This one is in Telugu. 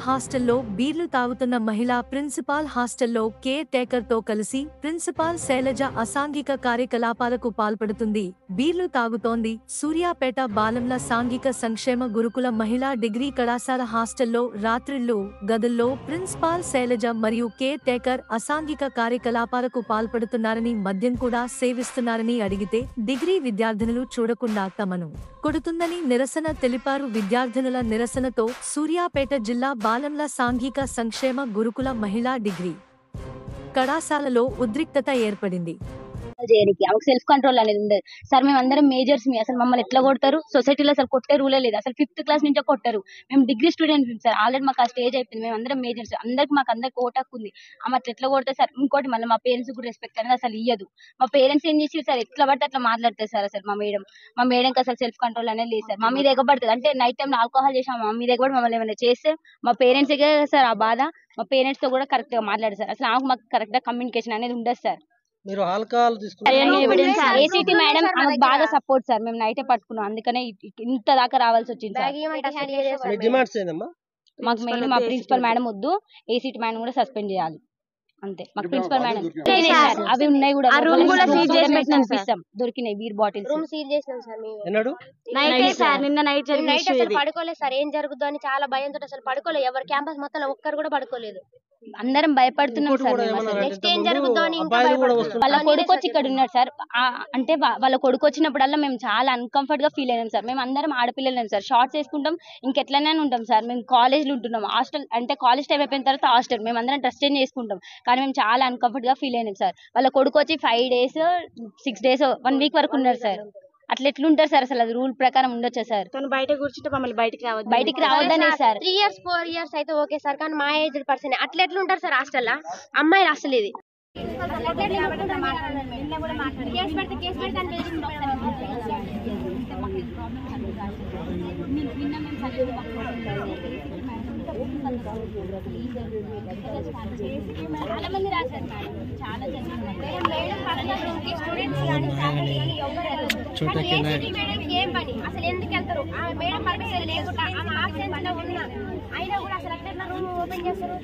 హాస్టల్లో బీర్లు తాగుతున్న మహిళ ప్రిన్సిపాల్ హాస్టల్లో కేర్ టేకర్ తో కలిసి ప్రిన్సిపాల్ శైలజ అసాంఘిక కార్యకలాపాలకు పాల్పడుతుంది. బీర్లు తాగుతోంది. సూర్యాపేట బాలంల సాంఘిక సంక్షేమ గురుకుల మహిళా డిగ్రీ కళాశాల హాస్టల్లో రాత్రిళ్లు గదుల్లో ప్రిన్సిపాల్ శైలజ మరియు కేర్ టేకర్ అసాంఘిక కార్యకలాపాలకు పాల్పడుతున్నారని, మద్యం కూడా సేవిస్తున్నారని అడిగితే డిగ్రీ విద్యార్థినులు చూడకుండా తమను కొడుతుందని నిరసన తెలిపారు. విద్యార్థినుల నిరసనతో సూర్యాపేట జిల్లా బాలంల సాంఘిక సంక్షేమ గురుకుల మహిళా డిగ్రీ కళాశాలలో ఉద్రిక్తత ఏర్పడింది. సెల్ఫ్ కంట్రోల్ అనేది ఉండదు సార్. మేము అందరం మేజర్స్ అసలు మమ్మల్ని ఎట్లా కొడతారు? సొసైటీలో అసలు కొట్టే రూలే లేదు. అసలు 5th క్లాస్ నుంచే కొట్టారు. మేము డిగ్రీ స్టూడెంట్ సార్. ఆల్రెడీ మాకు ఆ స్టేజ్ అయిపోయింది. మేము అందరం మేజర్స్. అందరికి ఓటాకు ఉంది. ఆమె అట్లా ఎట్లా కొడతారు సార్? ఇంకోటి మళ్ళీ మా పేరెంట్స్ కూడా రెస్పెక్ట్ అనేది అసలు ఇయ్యదు. మా పేరెంట్స్ ఏం చేసి సార్ ఎట్లా పడితే అట్లా మాట్లాడతారు సార్. అసలు మా మేడంకి అసలు సెల్ఫ్ కంట్రోల్ అనేది లేదు సార్. మా మీద ఎగబడుతుంది. అంటే నైట్ టైం ఆల్కహాల్ చేసాం, మా మీద ఎగబడి మమ్మల్ని ఏమైనా చేస్తే మా పేరెంట్స్ సార్ ఆ బాధ. మా పేరెంట్స్ తో కూడా కరెక్ట్ గా మాట్లాడారు సార్. అసలు మాకు కరెక్ట్ గా కమ్యూనికేషన్ అనేది ఉండదు సార్. మీరు ఆల్కహాల్ ఏసీటీ మేడం బాగా సపోర్ట్ సార్. మేము నైటే పట్టుకున్నాం, అందుకనే ఇంత దాకా రావాల్సి వచ్చింది సార్. మాకు మెయిన్ మా ప్రిన్సిపల్ మేడం వద్దు, ఏసీటీ మేడం కూడా సస్పెండ్ చేయాలి అంతే. మాకు ప్రిన్సిపల్ మేడం అవి ఉన్నాయి కూడా దొరికినాయి బీర్ బాటిల్స్ నిన్న నైట్ పడుకోలేదు సార్. ఏం జరుగుతుందో అని చాలా భయంతో అసలు పడుకోలేదు. ఎవరు క్యాంపస్ మొత్తం ఒక్కరు కూడా పడుకోలేదు. అందరం భయపడుతున్నాం సార్. నెక్స్ట్ ఏం జరుగుతుందో అని వాళ్ళ కొడుకు వచ్చి ఇక్కడ ఉన్నాడు సార్. అంటే వాళ్ళ కొడుకు వచ్చినప్పుడల్లా మేము చాలా అన్కంఫర్ట్ గా ఫీల్ అయినాం సార్. మేము అందరం ఆడపిల్లలేం సార్. షార్ట్స్ వేసుకుంటాం, ఇంకెట్లనే ఉంటాం సార్. మేము కాలేజ్ లో ఉంటున్నాం. హాస్టల్ అంటే కాలేజ్ టైం అయిపోయిన తర్వాత హాస్టల్ మేము అందరం డ్రెస్ చేంజ్ చేసుకుంటాం. కానీ మేము చాలా అన్కంఫర్ట్ గా ఫీల్ అయినాం సార్. వాళ్ళ కొడుకు వచ్చి 5 days 6 days 1 week వరకు ఉన్నారు సార్. అట్లా ఎట్లుంటారు సార్? అసలు అది రూల్ ప్రకారం ఉండొచ్చా సార్? తను బయట కూర్చుంటే మమ్మల్ని బయటికి రావద్దనే సార్. 3 years 4 years అయితే ఓకే సార్, కానీ మా ఏజ్ పర్సన్ అట్లా ఎట్లుంటారు సార్ హాస్టల్? అమ్మాయిలు అసలు ఇది చాలా మంది రాశారు మేడం. చాలా ఏం పని అసలు ఎందుకు వెళ్తారు? మేడం పర్మిషన్ లేకుండా ఆమె ఆబ్సెన్స్ లో ఉన్నా అయినా కూడా అసలు అట్లా రూమ్ ఓపెన్ చేస్తారు.